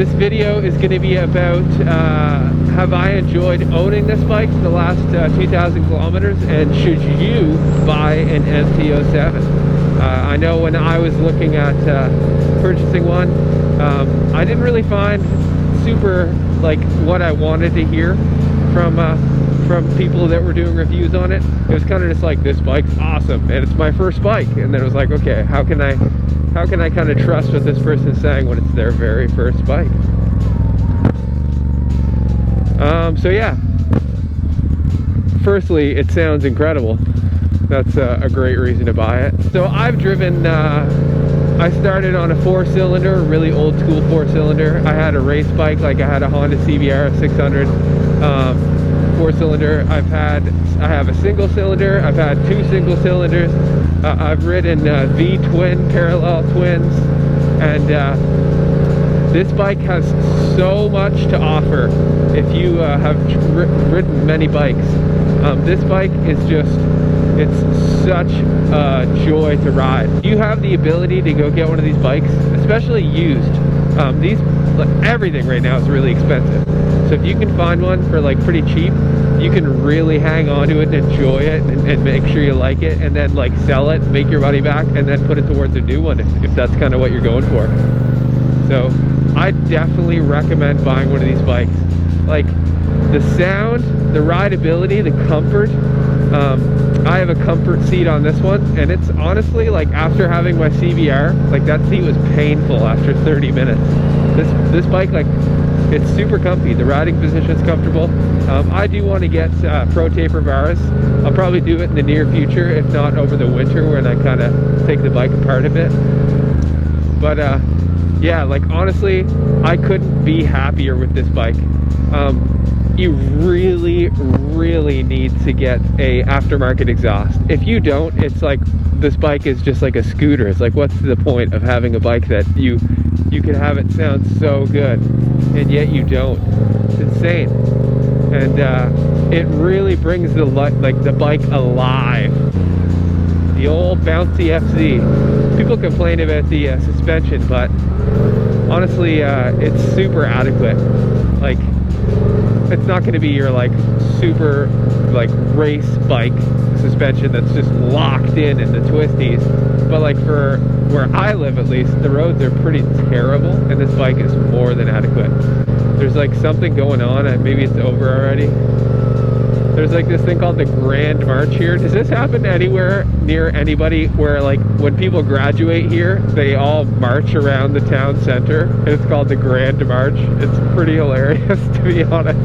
This video is going to be about have I enjoyed owning this bike for the last 2,000 kilometers, and should you buy an MT07? I know when I was looking at purchasing one, I didn't really find super like what I wanted to hear from people that were doing reviews on it. It was kind of just like, this bike's awesome and it's my first bike, and then it was like, okay, how can I kind of trust what this person's saying when it's their very first bike? So yeah, firstly, it sounds incredible. That's a great reason to buy it. So I've driven, I started on a 4-cylinder, really old school 4-cylinder. I had a race bike, like I had a Honda CBR 600 4-cylinder. I have a single cylinder. I've had 2 single cylinders. I've ridden V-twin, parallel twins, and this bike has so much to offer. If you have ridden many bikes, this bike is just, it's such a joy to ride. You have the ability to go get one of these bikes, especially used. Everything right now is really expensive. So if you can find one for like pretty cheap, you can really hang on to it and enjoy it and make sure you like it, and then like sell it, make your money back, and then put it towards a new one if that's kind of what you're going for. So I definitely recommend buying one of these bikes. Like the sound, the rideability, the comfort. I have a comfort seat on this one, and it's honestly like, after having my CBR, like that seat was painful after 30 minutes. This bike, like, it's super comfy. The riding position is comfortable. I do want to get Pro Taper bars. I'll probably do it in the near future, if not over the winter, when I kind of take the bike apart a bit. But yeah, like honestly, I couldn't be happier with this bike. You really need to get a aftermarket exhaust. If you don't, it's like, this bike is just like a scooter. It's like, what's the point of having a bike that you could have it sound so good and yet you don't? It's insane. And it really brings the bike alive. The old bouncy FZ. People complain about the suspension, but honestly, it's super adequate. Like, it's not going to be your like super like race bike suspension that's just locked in the twisties, but like for where I live, at least, the roads are pretty terrible, and this bike is more than adequate. There's like something going on, and maybe it's over already. There's like this thing called the Grand March here. Does this happen anywhere near anybody, where like when people graduate here, they all march around the town center, and it's called the Grand March? It's pretty hilarious, to be honest.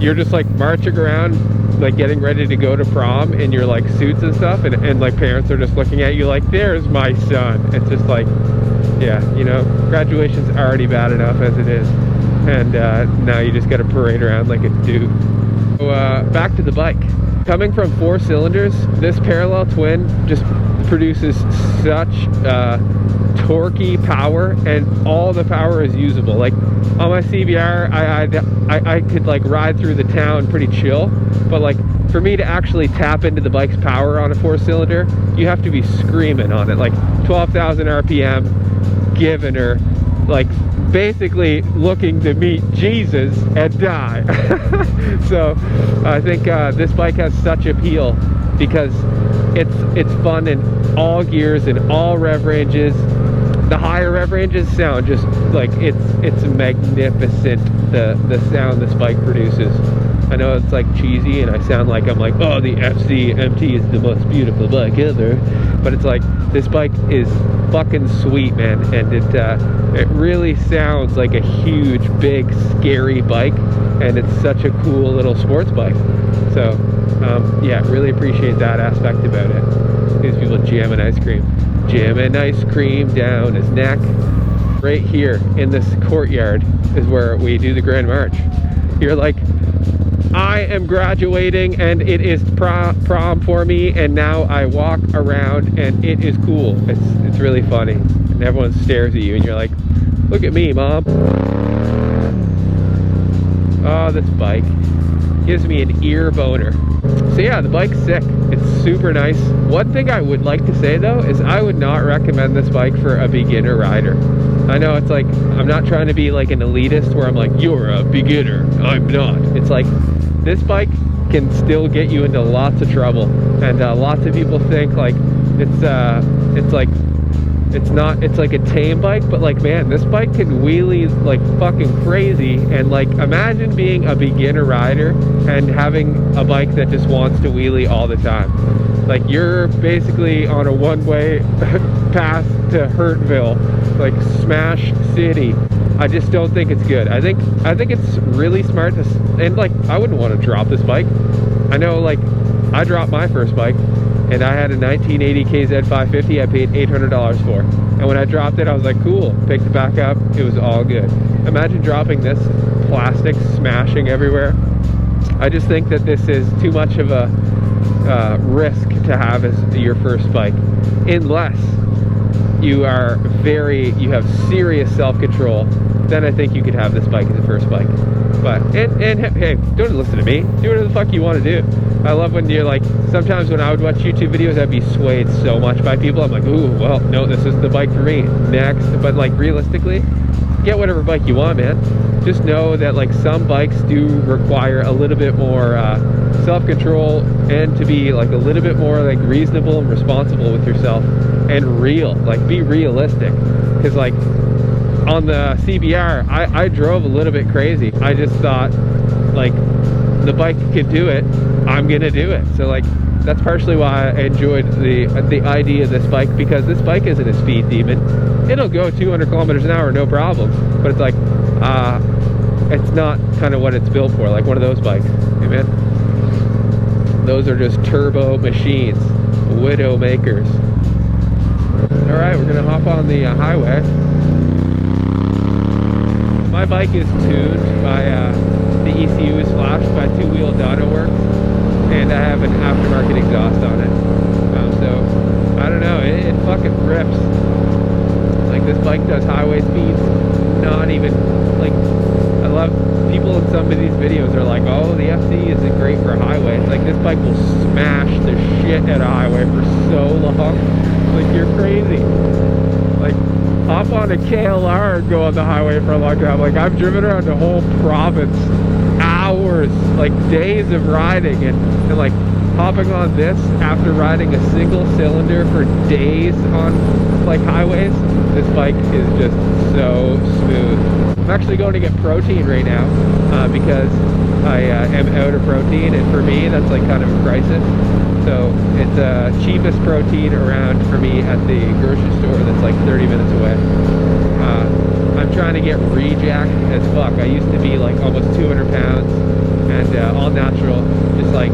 You're just like marching around, like getting ready to go to prom in your like suits and stuff, and like parents are just looking at you like, there's my son. It's just like, yeah, you know, graduation's already bad enough as it is, and now you just gotta parade around like a dude. So back to the bike. Coming from 4 cylinders, this parallel twin just produces such torquey power, and all the power is usable. Like on my CBR, I could like ride through the town pretty chill, but like for me to actually tap into the bike's power on a 4-cylinder, you have to be screaming on it, like 12,000 RPM, giving her, like basically looking to meet Jesus and die. So I think this bike has such appeal because it's fun in all gears and all rev ranges. The higher rev ranges sound just like, it's magnificent, the sound this bike produces. I know it's like cheesy and I sound like I'm like, oh, the FC MT is the most beautiful bike ever, but it's like, this bike is fucking sweet, man, and it really sounds like a huge, big, scary bike, and it's such a cool little sports bike. So yeah, really appreciate that aspect about it. These people jamming ice cream down his neck. Right here in this courtyard is where we do the Grand March. You're like, I am graduating and it is prom for me, and now I walk around and it is cool. It's really funny, and everyone stares at you and you're like, look at me, mom. Oh, this bike gives me an ear boner. So yeah, the bike's sick. It's super nice. One thing I would like to say though is I would not recommend this bike for a beginner rider. I know it's like, I'm not trying to be like an elitist where I'm like, you're a beginner, I'm not. It's like, this bike can still get you into lots of trouble, and lots of people think like it's like a tame bike, but like, man, this bike can wheelie like fucking crazy. And like, imagine being a beginner rider and having a bike that just wants to wheelie all the time. Like, you're basically on a one-way path to Hurtville, like Smash City. I just don't think it's good. I think it's really smart to, and like, I wouldn't want to drop this bike. I know, like, I dropped my first bike, and I had a 1980 KZ 550 I paid $800 for. And when I dropped it, I was like, cool. Picked it back up. It was all good. Imagine dropping this, plastic smashing everywhere. I just think that this is too much of a risk to have as your first bike. Unless you have serious self-control, then I think you could have this bike as a first bike. But, and hey, don't listen to me. Do whatever the fuck you want to do. I love when you're like, sometimes when I would watch YouTube videos, I'd be swayed so much by people. I'm like, ooh, well, no, this is the bike for me. Next. But like, realistically, get whatever bike you want, man. Just know that like, some bikes do require a little bit more self-control, and to be like a little bit more like reasonable and responsible with yourself, and real, like, be realistic. Because like, on the CBR, I drove a little bit crazy. I just thought, like, the bike could do it, I'm gonna do it. So like, that's partially why I enjoyed the idea of this bike, because this bike isn't a speed demon. It'll go 200 kilometers an hour, no problem. But it's like, it's not kind of what it's built for, like one of those bikes. Hey man, those are just turbo machines, widow makers. All right, we're gonna hop on the highway. My bike is tuned by, the ECU is flashed by Two Wheel Dyno Works, and I have an aftermarket exhaust on it. So, I don't know, it fucking rips. Like, this bike does highway speeds, not even, like, I love, people in some of these videos are like, oh, the FC isn't great for highway. It's like, this bike will smash the shit at a highway for so long. Like, you're crazy. Like, hop on a KLR and go on the highway for a long time. Like, I've driven around the whole province, hours, like days of riding, and like, hopping on this after riding a single cylinder for days on like highways, this bike is just so smooth. I'm actually going to get protein right now because I am out of protein, and for me that's like kind of a crisis. So it's cheapest protein around for me at the grocery store that's like 30 minutes away. I'm trying to get rejacked as fuck. I used to be like almost 200 pounds and all natural, just like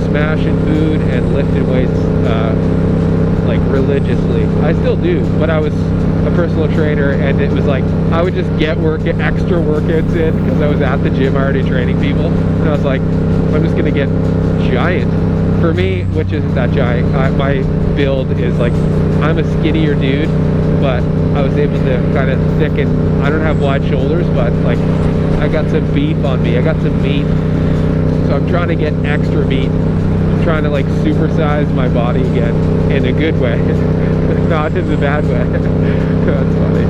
smashing food and lifting weights like religiously. I still do, but I was a personal trainer, and it was like I would just get extra workouts in because I was at the gym already training people, and I was like, I'm just gonna get giant. For me, which isn't that giant, my build is like, I'm a skinnier dude, but I was able to kind of thicken. I don't have wide shoulders, but like, I got some beef on me, I got some meat, so I'm trying to get extra meat. I'm trying to like supersize my body again in a good way, not in the bad way. That's funny.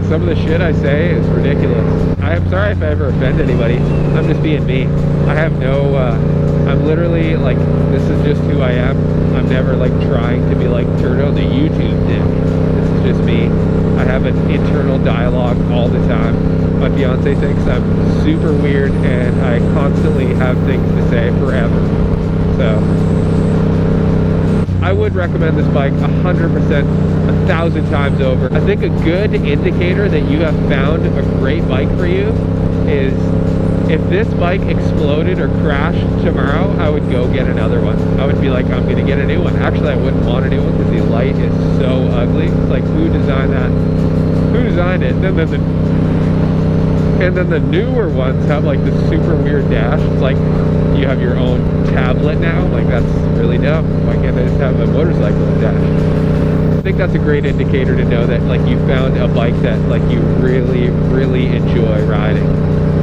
Some of the shit I say is ridiculous. I'm sorry if I ever offend anybody. I'm just being me. I have no, I'm literally like, this is just who I am. I'm never like trying to be like Turtle the YouTube dick. This is just me. I have an internal dialogue all the time. My fiance thinks I'm super weird, and I constantly have things to say forever. So, I would recommend this bike 100%, 1,000 times over. I think a good indicator that you have found a great bike for you is if this bike exploded or crashed tomorrow, I would go get another one. I would be like, I'm gonna get a new one. Actually, I wouldn't want a new one because the light is so ugly. It's like, who designed that? Who designed it? And then the newer ones have like this super weird dash. It's like you have your own tablet now. Like, that's really dumb. Why can't I just have a motorcycle dash? I think that's a great indicator to know that like you found a bike that like you really, really enjoy riding.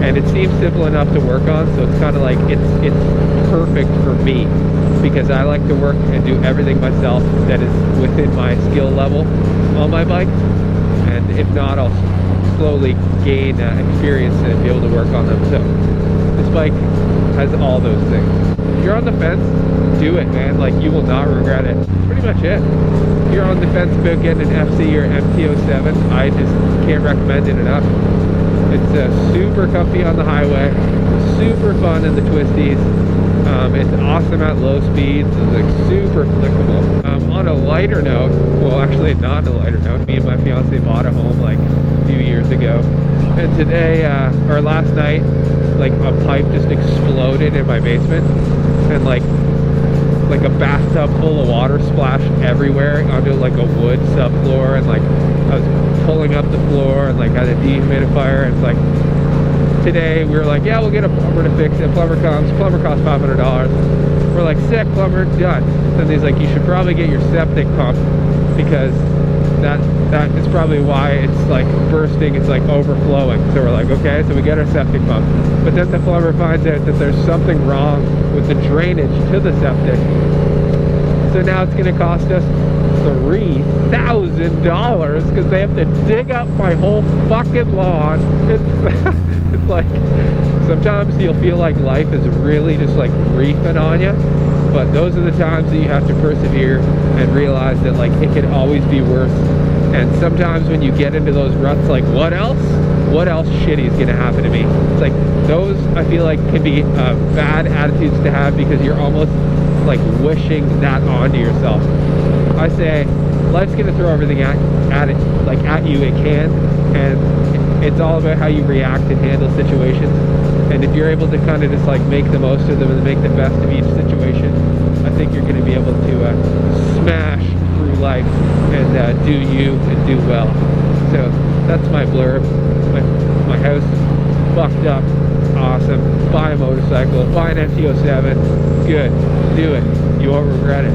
and it seems simple enough to work on, so it's kind of like it's perfect for me, because I like to work and do everything myself that is within my skill level on my bike, and if not, I'll slowly gain experience and be able to work on them. So this bike has all those things. If you're on the fence, do it, man. Like, you will not regret it. That's pretty much it. If you're on the fence about getting an FC or MT07, I just can't recommend it enough. It's super comfy on the highway, super fun in the twisties. It's awesome at low speeds. It's like super flickable. On a lighter note, well, actually not a lighter note, me and my fiance bought a home like a few years ago, and today or last night, like a pipe just exploded in my basement, and like a bathtub full of water splashed everywhere onto like a wood subfloor, and like I was pulling up the floor and like had a dehumidifier, and it's like today we were like, yeah, we'll get a plumber to fix it. Plumber comes, plumber costs $500. We're like, sick, plumber, done. Then he's like, you should probably get your septic pump, because that is probably why it's like bursting, it's like overflowing. So we're like, okay, so we get our septic pump. But then the plumber finds out that there's something wrong with the drainage to the septic. So now it's gonna cost us $3,000 because they have to dig up my whole fucking lawn. It's like, sometimes you'll feel like life is really just like reefing on you, but those are the times that you have to persevere and realize that like it could always be worse. And sometimes when you get into those ruts, like what else shitty is gonna happen to me? It's like those, I feel like, can be bad attitudes to have, because you're almost like wishing that onto yourself. I say life's gonna throw everything at it, like at you it can, and it's all about how you react and handle situations. And if you're able to kind of just like make the most of them and make the best of each situation, I think you're going to be able to smash through life and do you and do well. So that's my blurb. My house fucked up, awesome. Buy a motorcycle, buy an MT07, good, do it. You won't regret it.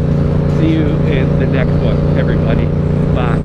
See you in the next one, everybody. Bye.